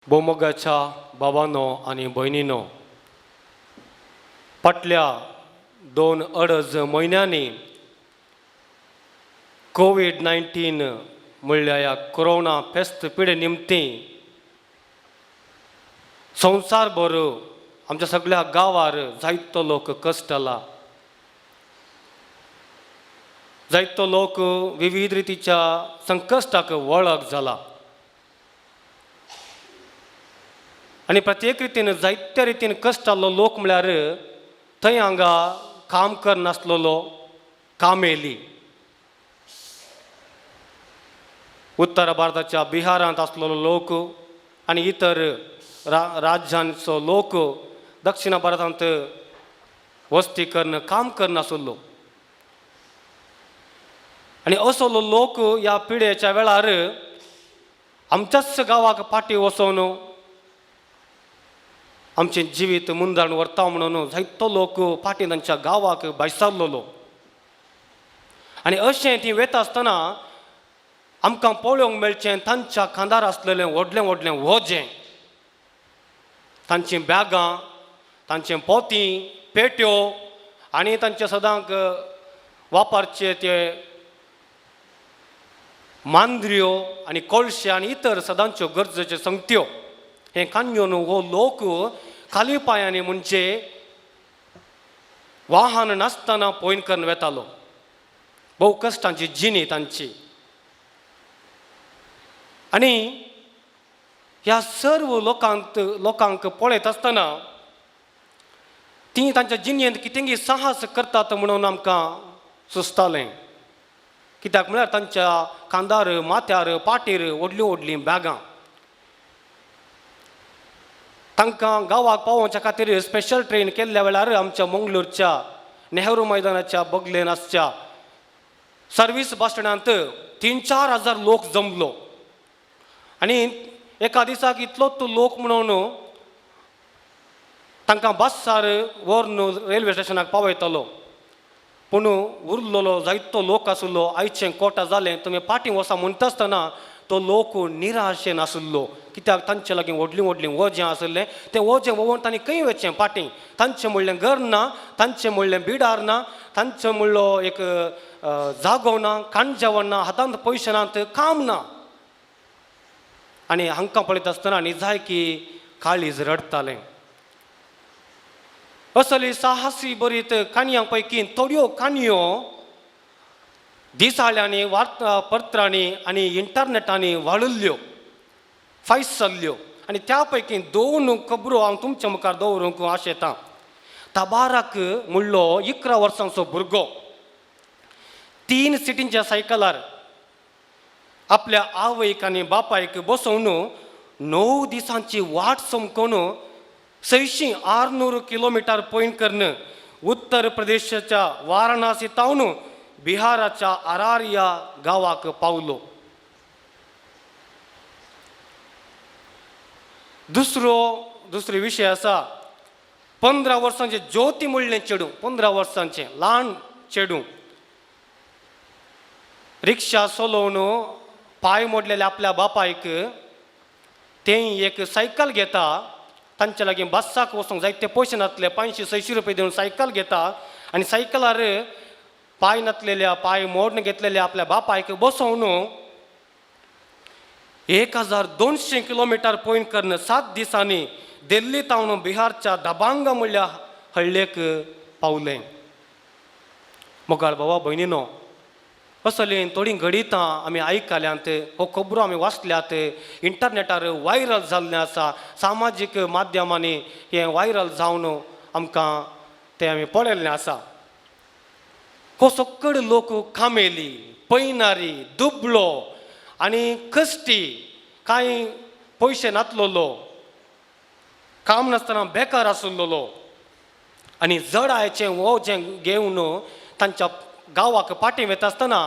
बोमोगाच्या बाबांनो आणि भयणींनो, फाटल्या 2-2.5 म्हयन्यांनी कोविड-19 म्हणल्या ह्या कोरोना पेस्त पिडे निमती संवसारभर आमच्या सगळ्या गांवार जायतो लोक कश्टला, जायतो लोक विविध रितीच्या संकश्टाक वळख जाला आणि प्रत्येक रितीन जायत्या रितीन कश्ट आसलो लोक म्हळ्यार थंय हांगा काम करनासलेलो कामेली. उत्तर भारताच्या बिहारांत आसलेलो लोक आनी इतर राज्यांचो लोक दक्षिण भारतांत वस्ती करून काम करनासलो आनी असो लोक ह्या पिडेच्या वेळार आमच्याच गांवाक फाटीं वचोन आमचें जिवीत मुंदाण व्हरता म्हणून जायतो लोक फाटीं तांच्या गांवाक भायसरलेलो आनी अशें ती वता आसतना आमकां पळोवंक मेळचें तांच्या खांदार आसलेलें व्हडलें व्हडलें वजें, तांचीं बॅगां, तांचें पोतीं, पेट्यो आनी तांचे सदांच वापरचे ते मांद्र्यो आनी कोळशे आनी इतर सदांच्यो गरजेच्यो संगत्यो हें कांजून हो लोक खाली पांयांनी म्हणजे वाहन नासतना पयन करून वेतालो. भोव कश्टांची जिणी तांची आनी ह्या सर्व लोकांक पळयत आसतना ती तांच्या जिणेंत कितेंय साहस करतात म्हणून आमकां सुचतालें. कित्याक म्हळ्यार तांच्या खांदार, माथ्यार, पाटीर व्हडलीं व्हडलीं बॅगां. तांकां गांवाक पावोवच्या खातीर स्पेशल ट्रेन केल्ल्या वेळार आमच्या मंगळूरच्या नेहरू मैदानाच्या बगलेन आसच्या सर्वीस बस स्टँडांत 3-4 हजार लोक जमलो आनी एका दिसाक इतलोच लोक म्हणून तांकां बसार व्हरून रेल्वे स्टेशनाक पावयतालो. पूण उरलेलो जायतो लोक आसलो आयचें कोटा जालें तुमी फाटीं वसा म्हणटा आसतना तो लोक निराशेन आसलो. कित्याक तांचे लागीं व्हडलीं व्हडलीं वजें आसलें, तें वजें वोवन तांणी खंय वचचें फाटीं. तांचें म्हणलें घर ना, तांचें म्हणलें बिडार ना, तांचें म्हणलो एक जागो ना, खाण जेवण ना, हातांत पयशे नात, काम ना. आनी हांकां पळयत आसतना निजाय की काळीज रडतालें. असली साहसी बरीत काणयां पैकी थोड्यो काणयो दिसाळ्यांनी, वार्तापत्रांनी आनी इंटरनेटांनी वाळिल्ल्यो, फायसल्ल्यो आनी त्या पैकी 2 खबरो हांव तुमच्या मुखार दवरूंक आशेतां. तबाराक म्हणलो 11 वर्सांचो भुरगो 3 सिटींच्या सायकलार आपल्या आवयक आनी बापायक बसोवन 9 दिसांची वाट समकोवन 600-600 किलोमिटर पयन करून उत्तर प्रदेशाच्या वाराणसी तावन बिहाराच्या अरारिया गांवाक पावलो. दुसरो विशय आसा 15 वर्सांचें ज्योती म्हणलें चेडूं, 15 वर्सांचें ल्हान चेडूं रिक्षा चलोवन पांय मोडलेल्या आपल्या बापायक तें एक सायकल घेता. तांचे लागीं बसाक वचूंक जायते पयशे नासले, 500-600 रुपया दिवन सायकल घेता आनी सायकलार पांय नासलेल्या, पांय मोडून घेतलेल्या आपल्या बापायक बसोवन 1200 किलोमिटर पयन करून 7 दिसांनी दिल्ली तावन बिहारच्या दबांग म्हणल्या हळ्ळेक पावलें. मोगाळ बाबा भयणीनो, असलीं थोडीं घडितां आमी आयकल्यांत, हो खबरो आमी वाचल्यात, इंटरनेटार वायरल जाल्लें आसा, सामाजीक माध्यमांनी हें वायरल जावन आमकां तें आमी पळयल्लें आसा. हो सकड लोक कामेली, पैनारी, दुबळो आनी कश्टी, कांय पयशे नासलेलो, काम नासतना बेकार आसलेलो आनी जड आयचें वजें घेवन तांच्या गांवाक फाटीं वता आसतना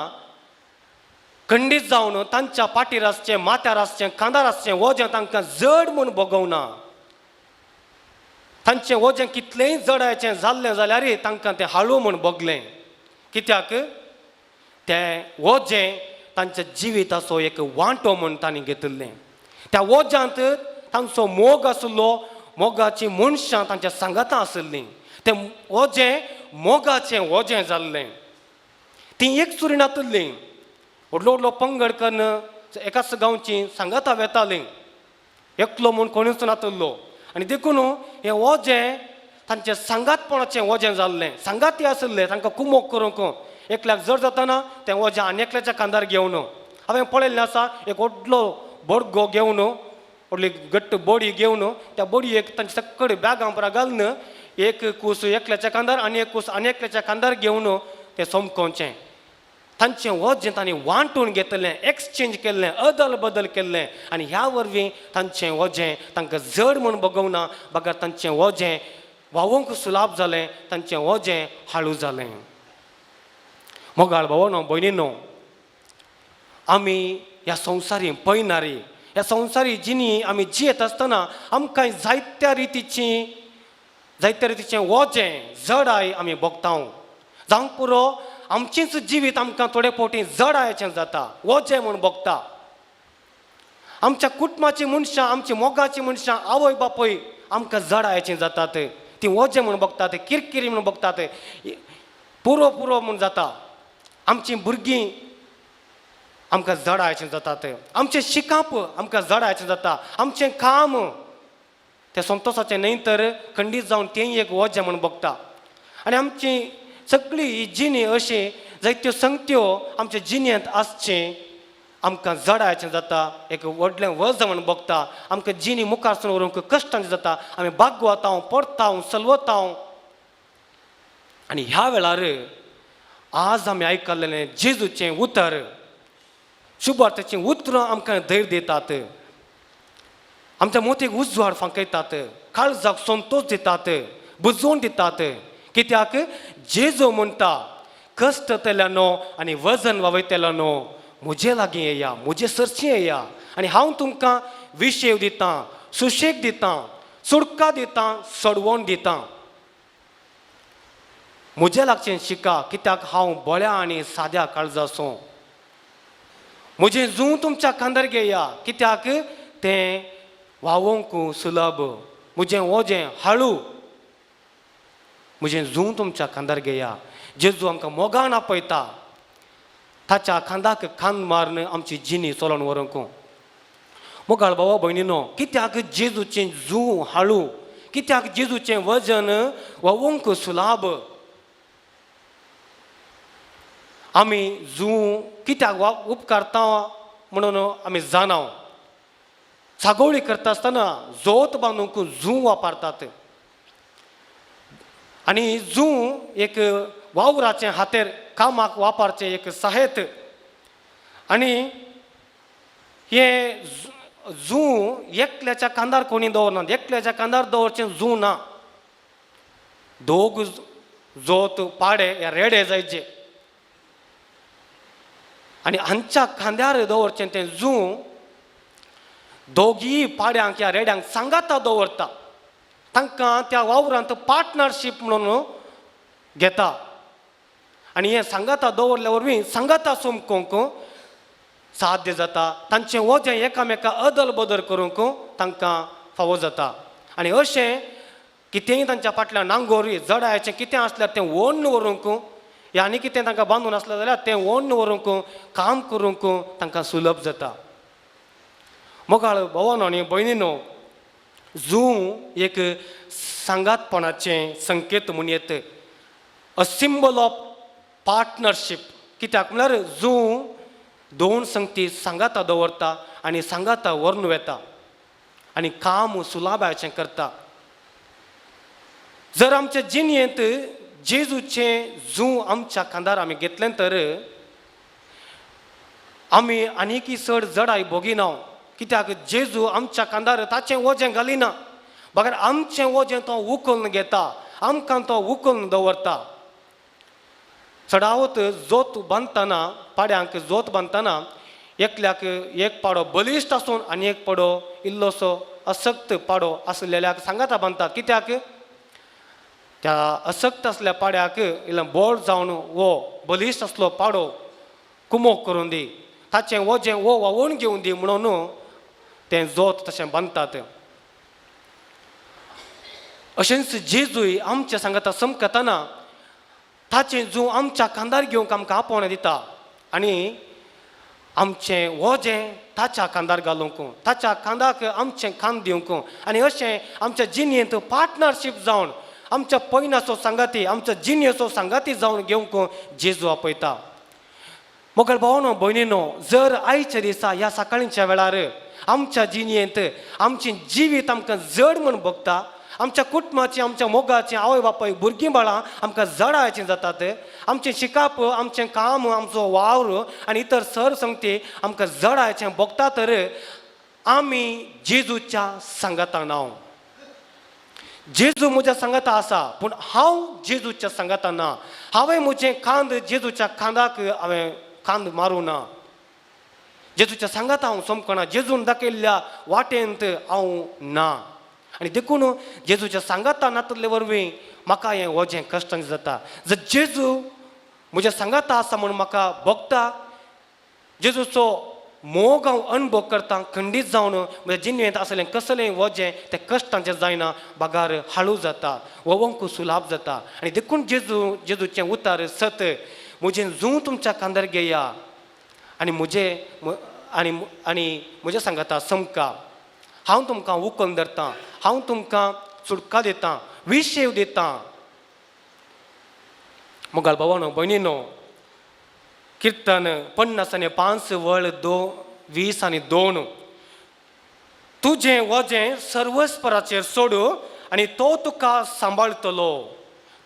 खंडीत जावन तांच्या पाटीर आसचें, माथ्यार आसचें, खांदार आसचें वजें तांकां जड म्हूण भोगवना. तांचें वजें कितलेंय जड आयचें जाल्लें जाल्यार तांकां तें हाळू म्हूण भोगलें. कित्याक तें वजें तांच्या जिविताचो एक वांटो म्हूण तांणी घेतिल्लें. त्या वज्यांत तांचो मोग आसलो, मोगाची मनशां तांच्या सांगाता आसलीं. तें वजें मोगाचें वजें जाल्लें. ती एक सुरी नातलीं. व्हडलो व्हडलो पंगड करून एकाच गांवची सांगाता वेतालीं. एकलो म्हूण कोणूच नातलो. आनी देखून हें वजें तांचें सांगातपणाचें वजें जाल्लें. सांगाती आसले तांकां कुमोग करूंक. एकल्याक जड जाताना तें वजें आनी एकल्याच्या कांदार घेवन. हांवें पळयल्लें आसा, एक व्हडलो बडगो घेवन, व्हडली घट्ट बडी घेवन, त्या बडयेक तांचे सक्कड बॅगां बरा घालून एक कूस एकल्याच्या कांदार आनी एक कूस आनी एकल्याच्या कांदार घेवन तें सोमकोवचें. तांचें वजें तांणी वांटून घेतलें, एक्सचेंज केल्लें, अदल बदल केल्लें. आनी ह्या वरवीं तांचें वजें तांकां जड म्हूण बगवना, बगर तांचें वजें व्हांवूंक सुलाभ जालें, तांचें वजें हाळू जालें. मोगाळ भावांनो, भयणींनो, आमी ह्या संवसारी पळयनारी, ह्या संवसारी जिणी आमी जियेत आसतना आमकां जायत्या रितीचें वजें जडाय आमी भोगतांव. जावंक पुरो आमचेंच जिवीत आमकां थोडे फावटी जडायेचें जाता, वजें म्हूण भोगता. आमच्या कुटुंबाची मनशां, आमची मोगाची मनशां, आवय बापूय आमकां जडायेचीं जातात. ती वजें म्हूण भोगतात, किरकिरी म्हूण भोगतात, पुरो पुरो म्हूण जाता. आमचीं भुरगीं आमकां जडायचें जातात. आमचें शिकाप आमकां जडायचें जाता. आमचें काम तें संतोशाचें न्हय तर खंडीत जावन तेंय एक वजें म्हूण भोगता. आनी आमची सगळी ही जिणी अशी जायत्यो संगत्यो आमच्या जिणेंत आसचें आमकां जडायचें जाता, एक व्हडलें वज म्हूण भोगता. आमकां जिणी मुखार सून व्हरूंक कश्टांचें जाता. आमी बागवतांव, पडतांव, चलवतांव. आनी ह्या वेळार आज आमी आयकल्लें जेजूचें उतर, शुभार्थाचीं उतरां आमकां धैर्य दितात, आमच्या मोतीक उजवाड फांकयतात, काळजाक संतोश दितात, बुजवण दितात. कित्याक जेजू म्हणटा, कश्ट तेल्यानो आनी वजन वावयतेल्यानो म्हजे लागीं येया, म्हजे सरची येया, आनी हांव तुमकां विशेव दितां, सुशेग दितां, सुडका दितां, सडवण दितां. म्हजे लागचें शिका, कित्याक हांव बळ्या आनी साद्या काळजाचो. म्हजें जूं तुमच्या कांदार घेया, कित्याक तें व्हांवोवंक सुलभ. म्हजें वजें हाळू, म्हजें जूं तुमच्या कांदार घेया. जेजू आमकां मोगान आपयता, ताच्या खांदाक खांद मारून आमची जिणी चलोवन व्हरूंक. मोगाळ भावा भयणीनो, कित्याक जेजूचें जूं हाळू, कित्याक जेजूचें वजन व्हांवोवंक सुलाभ. आमी जूं कित्याक उपकारता म्हणून आमी जाणाव. सागोळी करता आसतना जोत बांदूंक जूं वापरतात. आनी जूं एक वावराचें हातेर कामाक वापरचें एक साहेत. आनी हें जूं एकल्याच्या कांदार कोणी दवरनात, एकल्याच्या कांदार दवरचें जूं ना. दोग जोत पाडे हे रेडे जायचे आनी हांच्या खांद्यार दवरचें तें जूं दोगी पाड्यांक ह्या रेड्यांक सांगाता दवरता. तांकां त्या वावरांत पार्टनरशीप म्हणून घेता. आनी हें सांगाता दवरल्या वरवीं सांगाता सोमकोवंक साध्य जाता. तांचें वजें एकामेका अदल बदल करूंक तांकां फावो जाता. आनी अशें कितेंय तांच्या फाटल्यान नांगोर जडायचें कितें आसल्यार तें ओडून व्हरूंक, आनी कितें तांकां बांदून आसलें जाल्यार तें ओडून व्हरूंक, काम करूंक तांकां सुलभ जाता. मोगाळ भावांनो आनी भयणीनो, जूं एक सांगातपणाचें संकेत म्हूण येत, अ सिंबल ऑफ पार्टनरशीप. कित्याक म्हळ्यार जूं दोन संगती सांगाता दवरता आनी सांगाता व्हरून वेता आनी काम सुलाभाचें करता. जर आमच्या जिणेंत जेजूचें जूं आमच्या कांदार आमी घेतलें तर आमी आनीकय चड जडाय भोगिना. कित्याक जेजू आमच्या कांदार ताचें वजें घालिना, बगर आमचें वजें तो उखलून घेता, आमकां तो उखलून दवरता. चडावत जोत बांदतना, पाड्यांक जोत बांदतना एकल्याक एक पाडो बलिश्ट आसून आनी एक पाडो इल्लोसो असक्त पाडो आसलेल्याक सांगाता बांदतात. कित्याक त्या असक्त आसल्या पाड्याक इल्लो बोळ जावन वो बलिश्ट आसलो पाडो कुमोग करून दी, ताचें वजें वो व्हांवून घेवन दी म्हणून तें जोत तशें बांदतात. अशेंच जेजूय आमच्या सांगाता समकताना ताचे जू आमच्या कांदार घेवंक आमकां आपोवणें दिता आनी आमचें वजें ताच्या कांदार घालूंक ताच्या कांदाक आमचें कांद दिवंक आनी अशें आमच्या जिणयेंत पार्टनरशीप जावन आमच्या पयनाचो सांगाती आमच्या जिणयेचो सांगाती जावन घेवंक जेजू आपयता. मोगल भावानो भयणीनो, जर आयच्या दिसा ह्या सकाळींच्या वेळार आमच्या जिणयेंत आमचें जिवीत आमकां जड म्हूण भोगता, आमच्या कुटुंबाची आमच्या मोगाची आवय बापाय भुरगीं बाळां आमकां जडाचीं जातात, आमचें शिकाप आमचें काम आमचो वावर आनी इतर सर संगती आमकां जडाचें भोगता, तर आमी जेजूच्या सांगातान हांव जेजू म्हज्या सांगाता आसा पूण हांव जेजूच्या सांगातान ना. हांवें म्हजें कांद जेजूच्या कांदाक हांवें कांद मारूं ना. जेजूच्या सांगाता हांव समकना, जेजून दाखयल्ल्या वाटेंत हांव ना. आनी देखून जेजूच्या सांगाता नातले वरवीं म्हाका हें वजें कश्टांचें जाता. जर जेजू म्हज्या सांगाता आसा म्हूण म्हाका भोगता, जेजूचो मोग हांव अणभव करता, खंडीत जावन म्हज्या जिणयेंत आसलें कसलेंय वजें तें कश्टांचें जायना, बागार हाळू जाता, वोवंक सुलाभ जाता. आनी देखून जेजूचें उतर सत, म्हजें जूं तुमच्या कांदार घेया आनी म्हज्या सांगाता समका. हांव तुमकां उखलून धरतां, हांव तुमकां सुटका दितां, विशेव दितां. मोगाल भावानो भयणीनो, किर्तन 50:5-2 तुजें वजें सर्वस्पराचेर सोडू आनी तो तुका सांबाळटलो,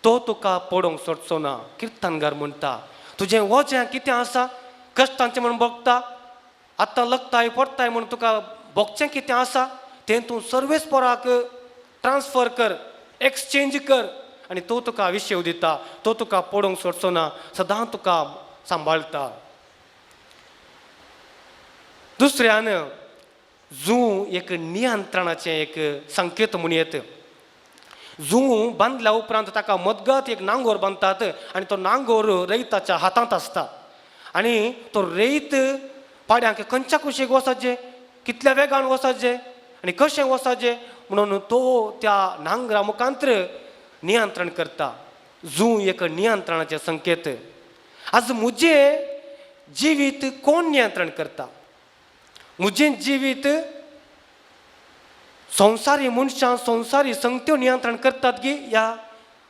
तो तुका पडोवंक सोडचो ना. किर्तनगार म्हणटा, तुजें वजें कितें आसा, कश्टांचें म्हूण भोगता, आतां लगताय पडटाय म्हूण तुका भोगचें कितें आसा तें तूं सर्वेस्पराक ट्रान्सफर कर, एक्सचेंज कर आनी तो तुका विशेव दिता, तो तुका पडोवंक सोडचो ना, सदां तुका सांबाळटा. दुसऱ्यान जूं एक नियंत्रणाचें एक संकेत म्हूण येता. जूं बांदल्या उपरांत ताका मदगत एक नांगोर बांदतात आनी तो नांगोर रैताच्या हातांत आसता आनी तो रैत पाड्यांक खंयच्या कुशीक वचचें, कितल्या वेगान वचचें आनी कशें वचचें म्हणून तो त्या नांगरा मुखांतर नियंत्रण करता. जूं एक नियंत्रणाचें संकेत. आज म्हजें जिवीत कोण नियंत्रण करता? म्हजें जिवीत संवसारी मनशां संवसारी संगत्यो नियंत्रण करतात की या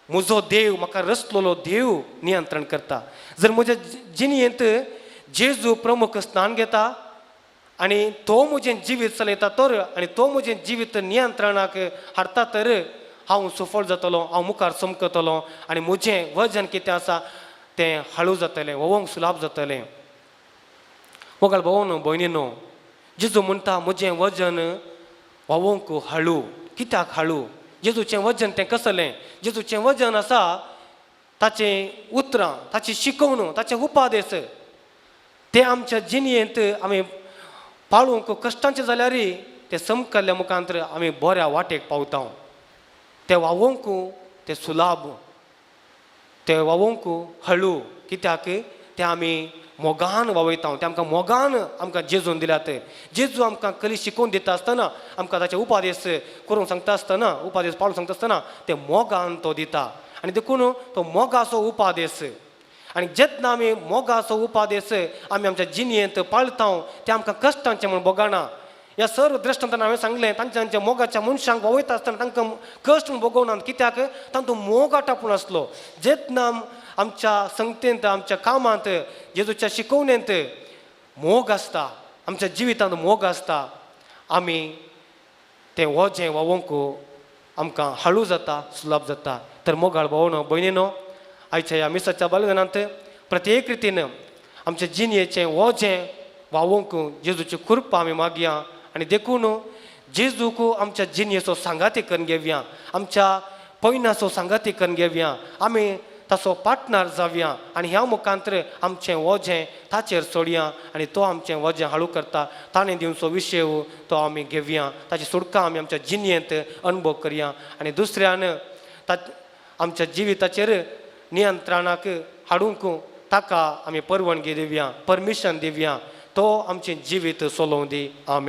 म्हजो देव, म्हाका रचलेलो देव नियंत्रण करता? जर म्हज्या जिणयेंत जेजू प्रमुख स्थान घेता आनी तो म्हजें जिवीत चलयता तर आनी तो म्हजें जिवीत नियंत्रणाक हाडटा तर हांव सफळ जातलों, हांव मुखार चमकतलों आनी म्हजें वजन कितें आसा तें हळू जातलें, वोवंक सुलाभ जातलें. मोगाल भावानो भयणीनो, जेजू म्हणटा म्हजें वजन वोवंक हळू. कित्याक हळू? जेजूचें वजन तें कसलें? जेजूचें वजन आसा ताचें उतरां, ताची शिकवण, ताचें उपादेश. तें आमच्या जिणयेंत आमी पाळूंक कश्टांचें जाल्यारय तें समकल्ल्या मुखांतर आमी बऱ्या वाटेक पावता. तें वावोवंक तें सुलाभ, तें वावोवंक हळू. कित्याक तें आमी मोगान वावयता, तें आमकां मोगान आमकां जेजून दिल्यात. जेजू आमकां कली शिकोवन दिता आसतना, आमकां ताचे उपादेश करूंक सांगता आसतना, उपादेश पाळूंक सांगता आसतना तें मोगान तो दिता. आनी देखून तो मोगाचो उपादेश आनी जेन्ना आमी मोगाचो उपादेश आमी आमच्या जिणयेंत पाळटा तें आमकां कश्टांचें म्हूण भोगना. ह्या सर्व दृश्टांतान हांवें सांगलें, तांच्या मोगाच्या मनशांक वयता आसतना तांकां कश्ट म्हूण भोगवनात. कित्याक तांचो मोग आटापून आसलो. जेन्ना आमच्या संगतेंत, आमच्या कामांत, जेजूच्या शिकवणेंत मोग आसता, आमच्या जिवितांत मोग आसता, आमी तें वजें वोवंक आमकां हळू जाता, सुलभ जाता. तर मोगाळ भावनो भयणीनो, आयच्या ह्या मिसाच्या बलिदानांत प्रत्येक रितीन आमच्या जिणयेचें वजें वावोवंक जेजूची कृपा आमी मागया आनी देखून जेजूक आमच्या जिणयेचो सांगाती करून घेवया, आमच्या पयनाचो सांगाती करून घेवया, आमी ताचो पार्टनर जावया आनी ह्या मुखांतर आमचें वजें ताचेर सोडया आनी तो आमचें वजें हळू करता. ताणें दिवचो विशेव तो आमी घेवया, ताची सुटका आमी आमच्या जिणयेंत अणभव करया आनी दुसऱ्यान आमच्या जिविताचेर नियंत्रणाक हाडूंक ताका आमी परवानगी दिवया, परमिशन दिवया. तो आमचें जिवीत चलोवं दी. आमेन.